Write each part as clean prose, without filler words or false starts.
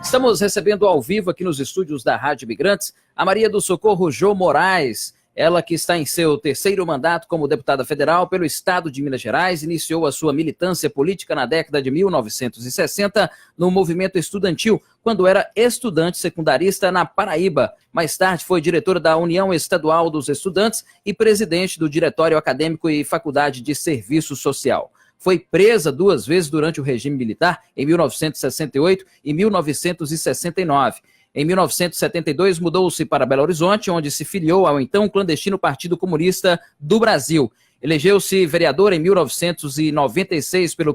Estamos recebendo ao vivo aqui nos estúdios da Rádio Imigrantes a Maria do Socorro Jô Moraes, ela que está em seu terceiro mandato como deputada federal pelo estado de Minas Gerais, iniciou a sua militância política na década de 1960 no movimento estudantil, quando era estudante secundarista na Paraíba. Mais tarde foi diretora da União Estadual dos Estudantes e presidente do Diretório Acadêmico e Faculdade de Serviço Social. Foi presa 2 vezes durante o regime militar, em 1968 e 1969. Em 1972, mudou-se para Belo Horizonte, onde se filiou ao então clandestino Partido Comunista do Brasil. Elegeu-se vereadora em 1996 pelo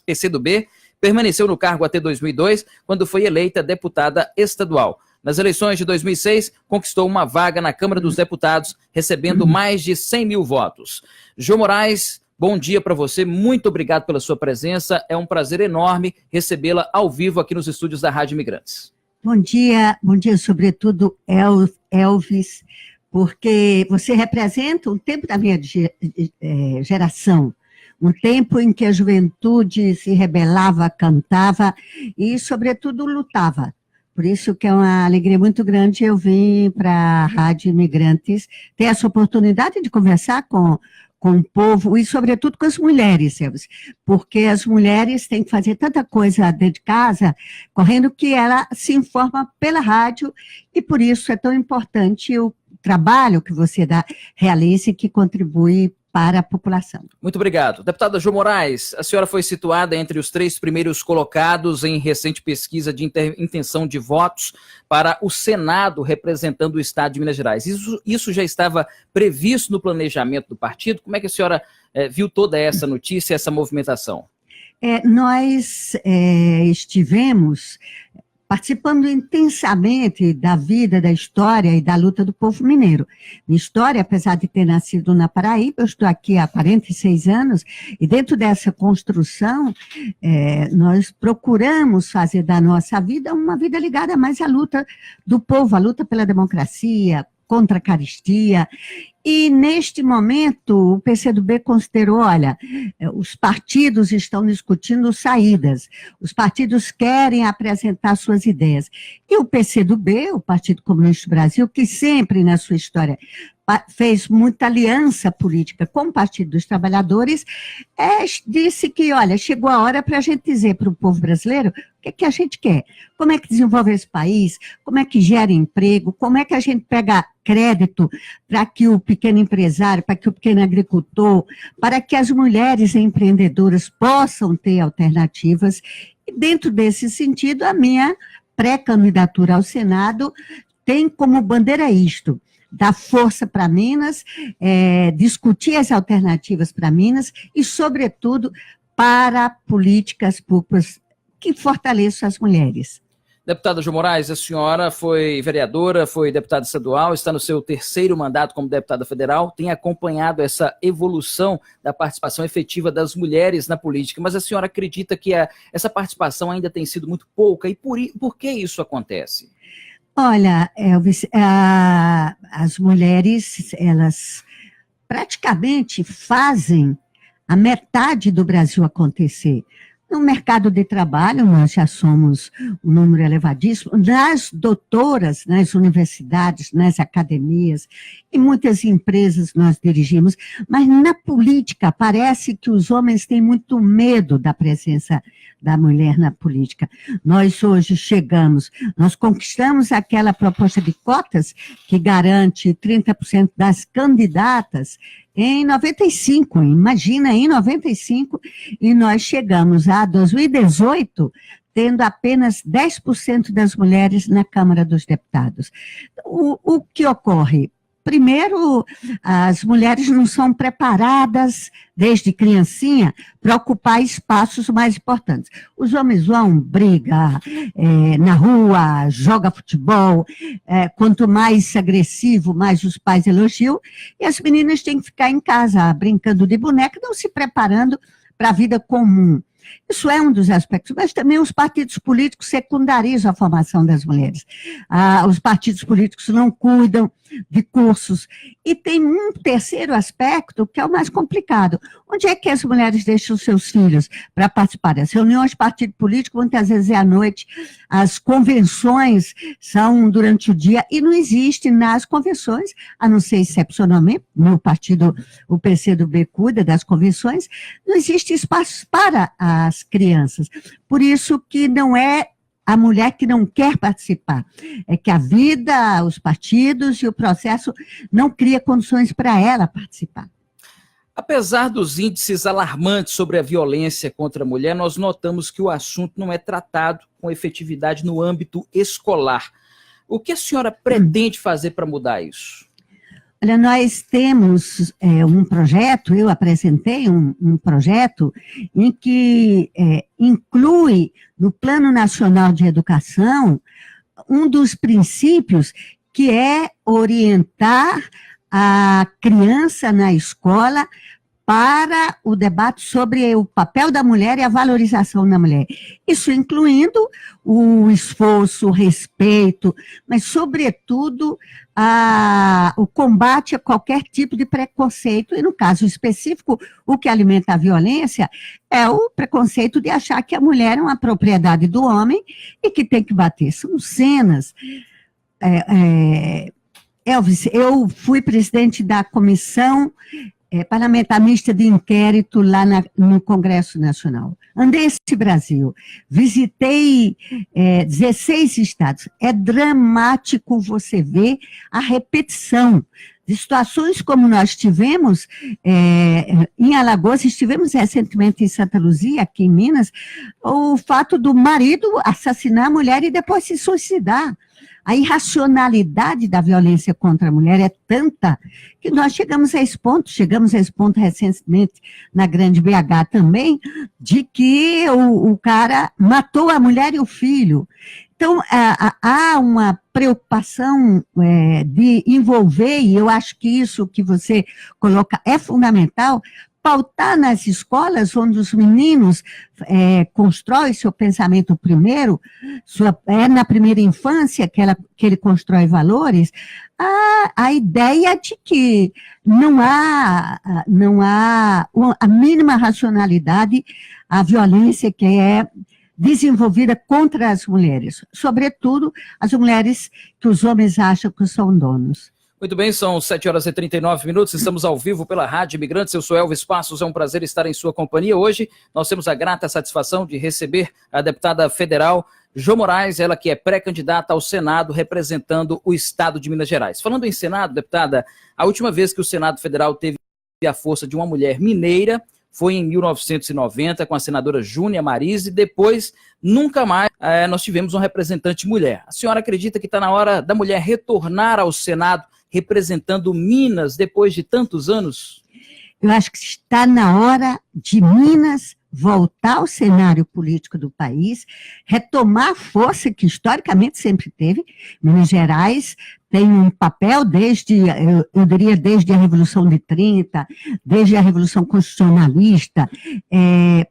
PCdoB, permaneceu no cargo até 2002, quando foi eleita deputada estadual. Nas eleições de 2006, conquistou uma vaga na Câmara dos Deputados, recebendo mais de 100 mil votos. Jô Moraes, bom dia para você, muito obrigado pela sua presença, é um prazer enorme recebê-la ao vivo aqui nos estúdios da Rádio Imigrantes. Bom dia sobretudo, Elvis, porque você representa um tempo da minha geração, um tempo em que a juventude se rebelava, cantava e, sobretudo, lutava. Por isso que é uma alegria muito grande eu vim para a Rádio Imigrantes, ter essa oportunidade de conversar com o povo e, sobretudo, com as mulheres, porque as mulheres têm que fazer tanta coisa dentro de casa, correndo, que ela se informa pela rádio, e por isso é tão importante o trabalho que você realiza e que contribui para a população. Muito obrigado. Deputada Jô Moraes, a senhora foi situada entre os 3 primeiros colocados em recente pesquisa de intenção de votos para o Senado, representando o estado de Minas Gerais. Isso já estava previsto no planejamento do partido? Como é que a senhora viu toda essa notícia, essa movimentação? Nós estivemos participando intensamente da vida, da história e da luta do povo mineiro. Minha história, apesar de ter nascido na Paraíba, eu estou aqui há 46 anos, e dentro dessa construção, nós procuramos fazer da nossa vida uma vida ligada mais à luta do povo, à luta pela democracia, contra a carestia. E, neste momento, o PCdoB considerou, olha, os partidos estão discutindo saídas, os partidos querem apresentar suas ideias. E o PCdoB, o Partido Comunista do Brasil, que sempre na sua história fez muita aliança política com o Partido dos Trabalhadores, disse que, olha, chegou a hora para a gente dizer para o povo brasileiro o que a gente quer, como é que desenvolve esse país, como é que gera emprego, como é que a gente pega crédito para que o pequeno empresário, para que o pequeno agricultor, para que as mulheres empreendedoras possam ter alternativas. E dentro desse sentido, a minha pré-candidatura ao Senado tem como bandeira isto: dar força para Minas, discutir as alternativas para Minas e, sobretudo, para políticas públicas que fortaleçam as mulheres. Deputada Jô Moraes, a senhora foi vereadora, foi deputada estadual, está no seu terceiro mandato como deputada federal, tem acompanhado essa evolução da participação efetiva das mulheres na política, mas a senhora acredita que essa participação ainda tem sido muito pouca, e por que isso acontece? Olha, Elvis, as mulheres, elas praticamente fazem a metade do Brasil acontecer. No mercado de trabalho, nós já somos um número elevadíssimo. Nas doutoras, nas universidades, nas academias, e muitas empresas nós dirigimos, mas na política parece que os homens têm muito medo da presença da mulher na política. Nós hoje nós conquistamos aquela proposta de cotas que garante 30% das candidatas em 95, imagina, em 95, e nós chegamos a 2018 tendo apenas 10% das mulheres na Câmara dos Deputados. O que ocorre? Primeiro, as mulheres não são preparadas, desde criancinha, para ocupar espaços mais importantes. Os homens vão, brigar na rua, joga futebol, quanto mais agressivo, mais os pais elogiam, e as meninas têm que ficar em casa, brincando de boneca, não se preparando para a vida comum. Isso é um dos aspectos, mas também os partidos políticos secundarizam a formação das mulheres. Os partidos políticos não cuidam de cursos. E tem um terceiro aspecto, que é o mais complicado. Onde é que as mulheres deixam seus filhos para participar das reuniões de partido político? Muitas vezes é à noite, as convenções são durante o dia, e não existe nas convenções, a não ser excepcionalmente, meu partido, o PCdoB, cuida das convenções, não existe espaço para as crianças. Por isso que não é a mulher que não quer participar, é que a vida, os partidos e o processo não cria condições para ela participar. Apesar dos índices alarmantes sobre a violência contra a mulher, nós notamos que o assunto não é tratado com efetividade no âmbito escolar. O que a senhora pretende fazer para mudar isso? Olha, nós temos um projeto, eu apresentei um projeto em que inclui no Plano Nacional de Educação um dos princípios que é orientar a criança na escola para o debate sobre o papel da mulher e a valorização da mulher. Isso incluindo o esforço, o respeito, mas, sobretudo, o combate a qualquer tipo de preconceito, e, no caso específico, o que alimenta a violência é o preconceito de achar que a mulher é uma propriedade do homem e que tem que bater. São cenas... Elvis, eu fui presidente da comissão parlamentar mista de inquérito lá no Congresso Nacional. Andei esse Brasil, visitei 16 estados. É dramático você ver a repetição de situações como nós tivemos em Alagoas, estivemos recentemente em Santa Luzia, aqui em Minas, o fato do marido assassinar a mulher e depois se suicidar. A irracionalidade da violência contra a mulher é tanta que nós chegamos a esse ponto recentemente na Grande BH também, de que o cara matou a mulher e o filho. Então, há uma preocupação de envolver, e eu acho que isso que você coloca é fundamental, pautar nas escolas onde os meninos constroem seu pensamento primeiro, é na primeira infância que ele constrói valores, a ideia de que não há a mínima racionalidade à violência que é desenvolvida contra as mulheres, sobretudo as mulheres que os homens acham que são donos. Muito bem, são 7h39, estamos ao vivo pela Rádio Imigrantes, eu sou Elvis Passos, é um prazer estar em sua companhia. Hoje nós temos a grata satisfação de receber a deputada federal Jo Moraes, ela que é pré-candidata ao Senado representando o estado de Minas Gerais. Falando em Senado, deputada, a última vez que o Senado Federal teve a força de uma mulher mineira foi em 1990 com a senadora Júnia Marise, depois nunca mais nós tivemos uma representante mulher. A senhora acredita que está na hora da mulher retornar ao Senado representando Minas depois de tantos anos? Eu acho que está na hora de Minas voltar ao cenário político do país, retomar a força que historicamente sempre teve. Minas Gerais tem um papel eu diria, desde a Revolução de 30, desde a Revolução Constitucionalista,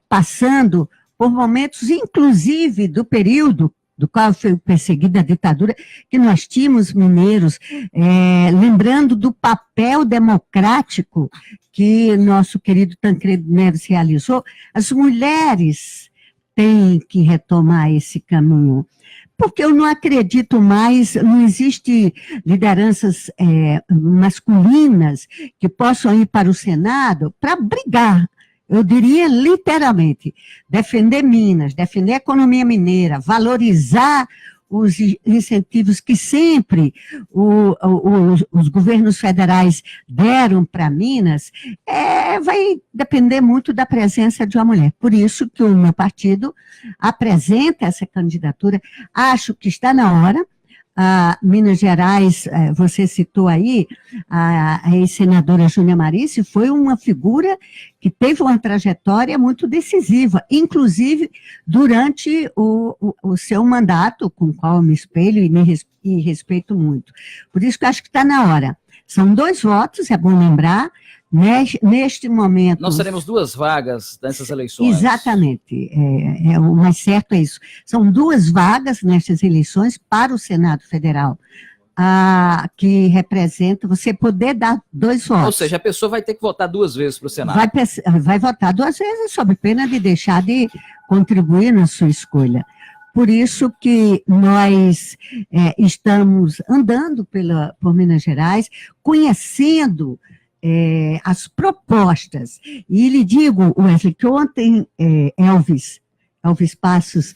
passando por momentos, inclusive, do período do qual foi perseguida a ditadura, que nós tínhamos mineiros, lembrando do papel democrático que nosso querido Tancredo Neves realizou. As mulheres têm que retomar esse caminho, porque eu não acredito mais, não existe lideranças masculinas que possam ir para o Senado para brigar. Eu diria literalmente, defender Minas, defender a economia mineira, valorizar os incentivos que sempre os governos federais deram para Minas, vai depender muito da presença de uma mulher. Por isso que o meu partido apresenta essa candidatura. Acho que está na hora. Minas Gerais, você citou aí, a ex-senadora Júnia Marise foi uma figura que teve uma trajetória muito decisiva, inclusive durante o seu mandato, com o qual eu me espelho e respeito muito. Por isso que eu acho que está na hora São 2 votos, é bom lembrar. Neste momento... Nós teremos 2 vagas nessas eleições. Exatamente, o mais certo é isso. São 2 vagas nestas eleições para o Senado Federal, que representa você poder dar 2 votos. Ou seja, a pessoa vai ter que votar 2 vezes para o Senado. Vai votar 2 vezes, sob pena de deixar de contribuir na sua escolha. Por isso que nós estamos andando por Minas Gerais, conhecendo as propostas. E lhe digo, Wesley, que ontem, Elvis Passos,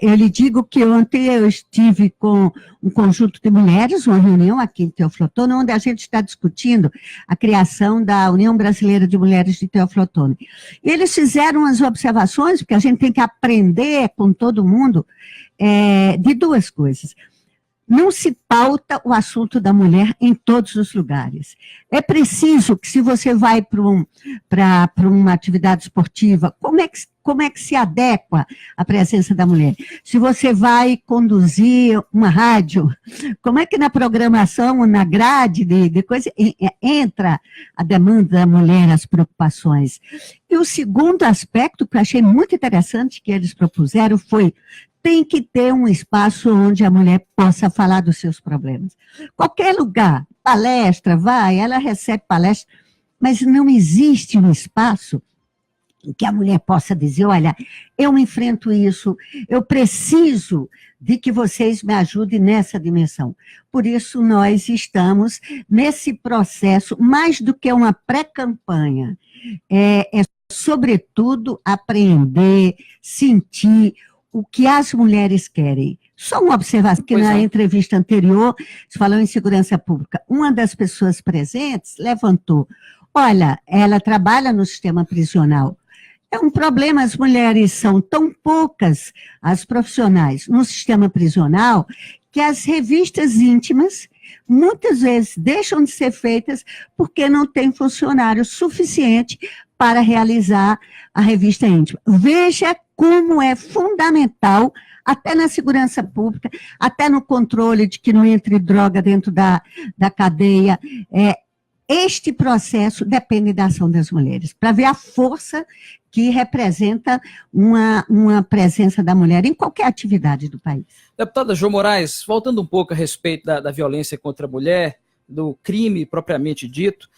eu lhe digo que ontem eu estive com um conjunto de mulheres, uma reunião aqui em Teoflotone, onde a gente está discutindo a criação da União Brasileira de Mulheres de Teoflotone. E eles fizeram as observações, porque a gente tem que aprender com todo mundo, de 2 coisas. Não se pauta o assunto da mulher em todos os lugares. É preciso que, se você vai para uma atividade esportiva, como é que se adequa a presença da mulher? Se você vai conduzir uma rádio, como é que na programação, na grade de coisa, entra a demanda da mulher, as preocupações? E o segundo aspecto que eu achei muito interessante que eles propuseram foi: tem que ter um espaço onde a mulher possa falar dos seus problemas. Qualquer lugar, palestra, ela recebe palestra, mas não existe um espaço em que a mulher possa dizer: olha, eu enfrento isso, eu preciso de que vocês me ajudem nessa dimensão. Por isso, nós estamos nesse processo, mais do que uma pré-campanha, sobretudo, aprender, sentir o que as mulheres querem. Só uma observação, que na entrevista anterior, se falou em segurança pública, uma das pessoas presentes levantou: olha, ela trabalha no sistema prisional. É um problema, as mulheres são tão poucas, as profissionais, no sistema prisional, que as revistas íntimas, muitas vezes, deixam de ser feitas porque não tem funcionário suficiente para realizar a revista íntima. Veja como é fundamental, até na segurança pública, até no controle de que não entre droga dentro da cadeia. Este processo depende da ação das mulheres, para ver a força que representa uma presença da mulher em qualquer atividade do país. Deputada Jo Moraes, voltando um pouco a respeito da violência contra a mulher, do crime propriamente dito,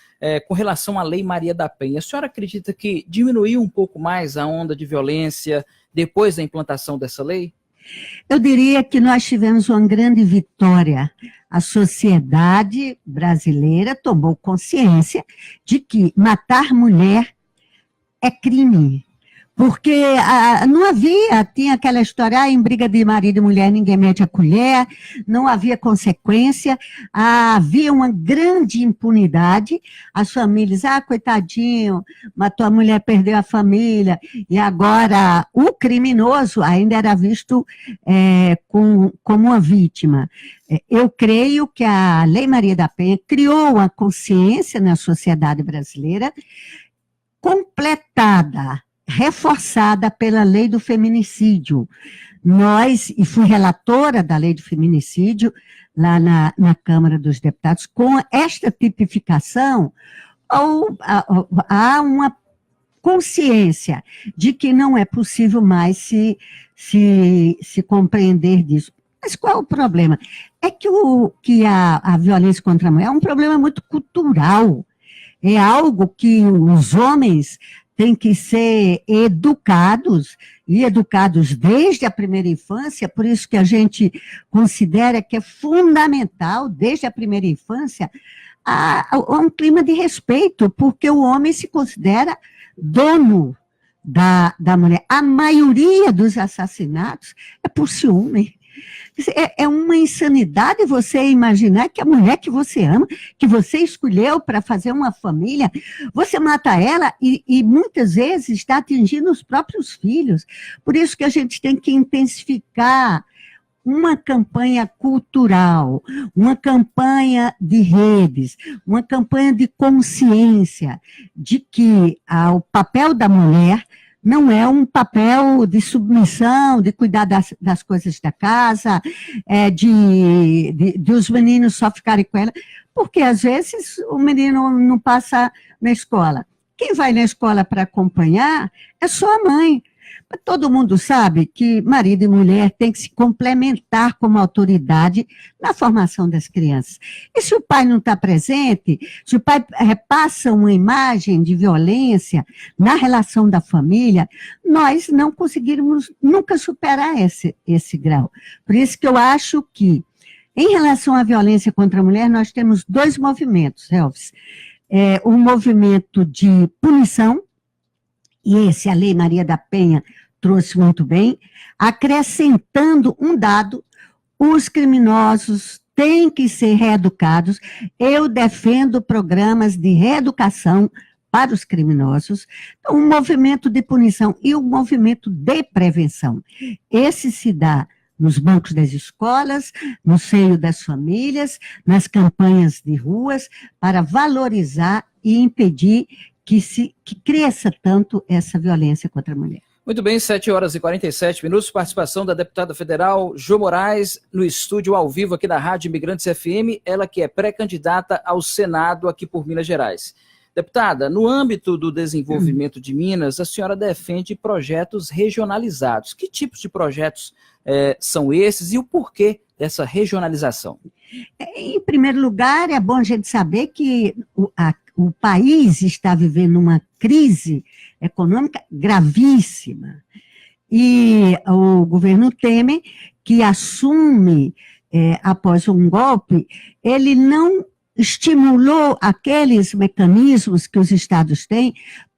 com relação à Lei Maria da Penha, a senhora acredita que diminuiu um pouco mais a onda de violência depois da implantação dessa lei? Eu diria que nós tivemos uma grande vitória. A sociedade brasileira tomou consciência de que matar mulher é crime. Porque não havia, tinha aquela história, em briga de marido e mulher ninguém mete a colher, não havia consequência, havia uma grande impunidade, as famílias, coitadinho, matou a mulher, perdeu a família, e agora o criminoso ainda era visto como uma vítima. Eu creio que a Lei Maria da Penha criou uma consciência na sociedade brasileira completada, reforçada pela lei do feminicídio. E fui relatora da lei do feminicídio, lá na Câmara dos Deputados, com esta tipificação, há uma consciência de que não é possível mais se compreender disso. Mas qual é o problema? É que a violência contra a mulher é um problema muito cultural, é algo que os homens têm que ser educados, e educados desde a primeira infância, por isso que a gente considera que é fundamental, desde a primeira infância, um clima de respeito, porque o homem se considera dono da mulher. A maioria dos assassinatos é por ciúme. É uma insanidade você imaginar que a mulher que você ama, que você escolheu para fazer uma família, você mata ela e muitas vezes está atingindo os próprios filhos. Por isso que a gente tem que intensificar uma campanha cultural, uma campanha de redes, uma campanha de consciência de que o papel da mulher não é um papel de submissão, de cuidar das coisas da casa, de os meninos só ficarem com ela, porque às vezes o menino não passa na escola. Quem vai na escola para acompanhar é só a mãe. Todo mundo sabe que marido e mulher têm que se complementar como autoridade na formação das crianças. E se o pai não está presente, se o pai repassa uma imagem de violência na relação da família, nós não conseguiremos nunca superar esse grau. Por isso que eu acho que, em relação à violência contra a mulher, nós temos dois movimentos, Elvis. Um movimento de punição, e esse a Lei Maria da Penha trouxe muito bem, acrescentando um dado: os criminosos têm que ser reeducados. Eu defendo programas de reeducação para os criminosos, então, um movimento de punição e um movimento de prevenção. Esse se dá nos bancos das escolas, no seio das famílias, nas campanhas de ruas, para valorizar e impedir que cresça tanto essa violência contra a mulher. Muito bem, 7h47, participação da deputada federal Jo Moraes no estúdio ao vivo aqui da Rádio Imigrantes FM, ela que é pré-candidata ao Senado aqui por Minas Gerais. Deputada, no âmbito do desenvolvimento de Minas, a senhora defende projetos regionalizados. Que tipos de projetos são esses e o porquê dessa regionalização? Em primeiro lugar, é bom a gente saber que o país está vivendo uma crise econômica gravíssima. E o governo Temer, que assume após um golpe, ele não estimulou aqueles mecanismos que os estados têm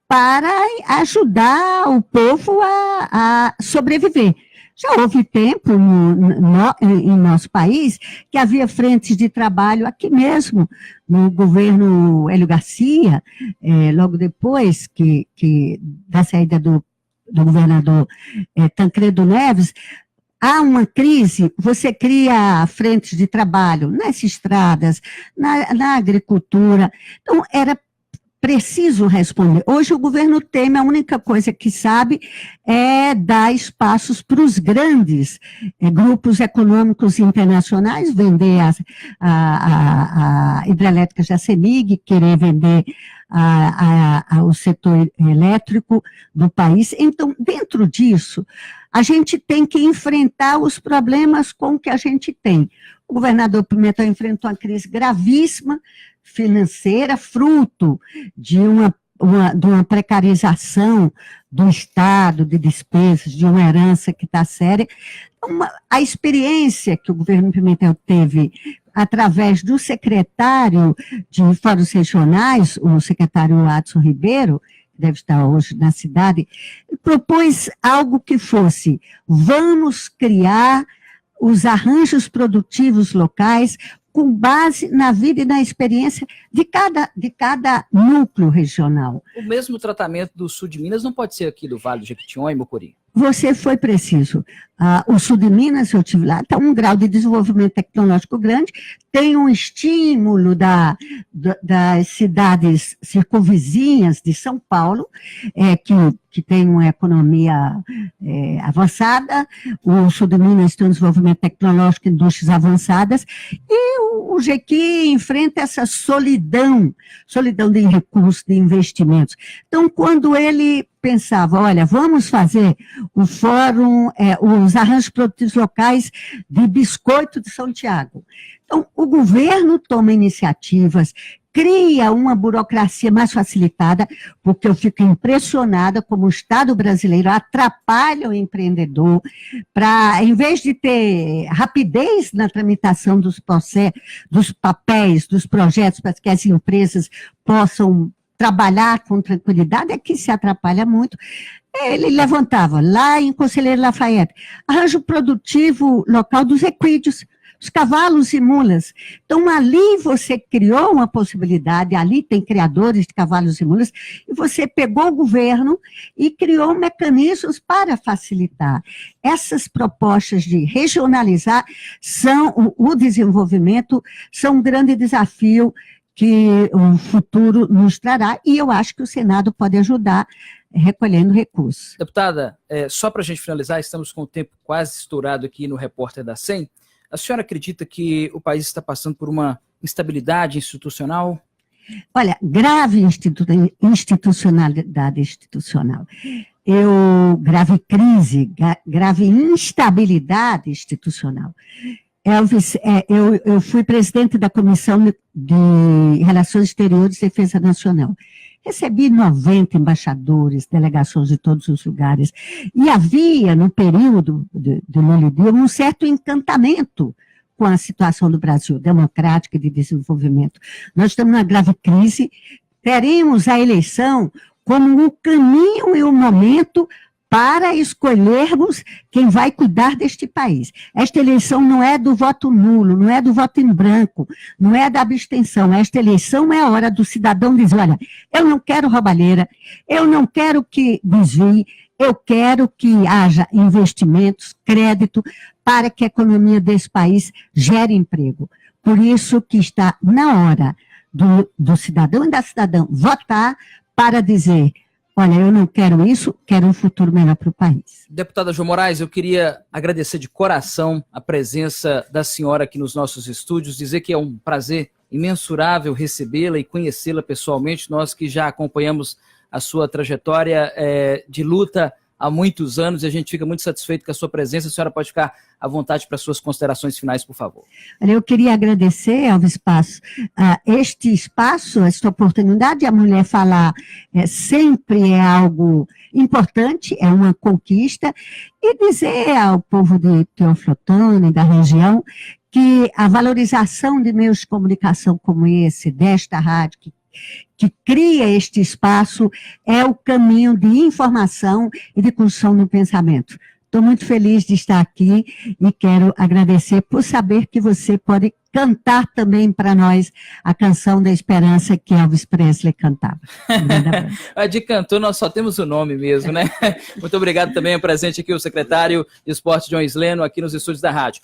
para ajudar o povo a sobreviver. Já houve tempo em nosso país que havia frentes de trabalho aqui mesmo, no governo Hélio Garcia, logo depois da saída do governador Tancredo Neves. Há uma crise, você cria frentes de trabalho nas estradas, na agricultura. Então, era preciso responder. Hoje, o governo Temer, a única coisa que sabe é dar espaços para os grandes grupos econômicos internacionais, vender a hidrelétricas da CEMIG, querer vender o setor elétrico do país. Então, dentro disso, a gente tem que enfrentar os problemas com o que a gente tem. O governador Pimentel enfrentou uma crise gravíssima financeira, fruto de uma precarização do Estado, de despesas, de uma herança que está séria. A experiência que o governo Pimentel teve através do secretário de Fóruns Regionais, o secretário Adson Ribeiro, que deve estar hoje na cidade, propôs algo que fosse: vamos criar os arranjos produtivos locais com base na vida e na experiência de cada núcleo regional. O mesmo tratamento do sul de Minas não pode ser aqui do Vale do Jequitinhonha e Mucuri? Você foi preciso. O sul de Minas, eu estive lá, está um grau de desenvolvimento tecnológico grande, tem um estímulo das cidades circunvizinhas de São Paulo, que tem uma economia avançada. O sul de Minas tem um desenvolvimento tecnológico, indústrias avançadas, e o Jequi enfrenta essa solidão de recursos, de investimentos. Então, quando ele pensava, olha, vamos fazer o fórum, os arranjos produtivos locais de biscoito de São Tiago. Então, o governo toma iniciativas, cria uma burocracia mais facilitada, porque eu fico impressionada como o Estado brasileiro atrapalha o empreendedor, para, em vez de ter rapidez na tramitação dos papéis, dos projetos, para que as empresas possam trabalhar com tranquilidade, é que se atrapalha muito. Ele levantava, lá em Conselheiro Lafayette, arranjo produtivo local dos equídeos, os cavalos e mulas. Então, ali você criou uma possibilidade, ali tem criadores de cavalos e mulas, e você pegou o governo e criou mecanismos para facilitar. Essas propostas de regionalizar o desenvolvimento são um grande desafio que o futuro nos trará, e eu acho que o Senado pode ajudar recolhendo recursos. Deputada, só para a gente finalizar, estamos com o tempo quase estourado aqui no Repórter da 100. A senhora acredita que o país está passando por uma instabilidade institucional? Olha, grave institucionalidade institucional. Grave crise, grave instabilidade institucional. Elvis, eu fui presidente da Comissão de Relações Exteriores e Defesa Nacional. Recebi 90 embaixadores, delegações de todos os lugares. E havia, no período de Lula e Dilma, um certo encantamento com a situação do Brasil, democrática e de desenvolvimento. Nós estamos numa grave crise, teremos a eleição como o caminho e o momento para escolhermos quem vai cuidar deste país. Esta eleição não é do voto nulo, não é do voto em branco, não é da abstenção. Esta eleição é a hora do cidadão dizer, olha, eu não quero roubalheira, eu não quero que desvie, eu quero que haja investimentos, crédito, para que a economia desse país gere emprego. Por isso que está na hora do cidadão e da cidadã votar para dizer, olha, eu não quero isso, quero um futuro melhor para o país. Deputada Jo Moraes, eu queria agradecer de coração a presença da senhora aqui nos nossos estúdios, dizer que é um prazer imensurável recebê-la e conhecê-la pessoalmente, nós que já acompanhamos a sua trajetória de luta há muitos anos, e a gente fica muito satisfeito com a sua presença. A senhora pode ficar à vontade para suas considerações finais, por favor. Eu queria agradecer ao espaço, este espaço, esta oportunidade de a mulher falar sempre é algo importante, é uma conquista, e dizer ao povo de Teoflotone, da região, que a valorização de meios de comunicação como esse, desta rádio, que cria este espaço, é o caminho de informação e de construção do pensamento. Estou muito feliz de estar aqui e quero agradecer por saber que você pode cantar também para nós a canção da esperança que Elvis Presley cantava. De cantor nós só temos o nome mesmo, né? Muito obrigado também, presente aqui o secretário de Esporte John Sleno, aqui nos estúdios da rádio.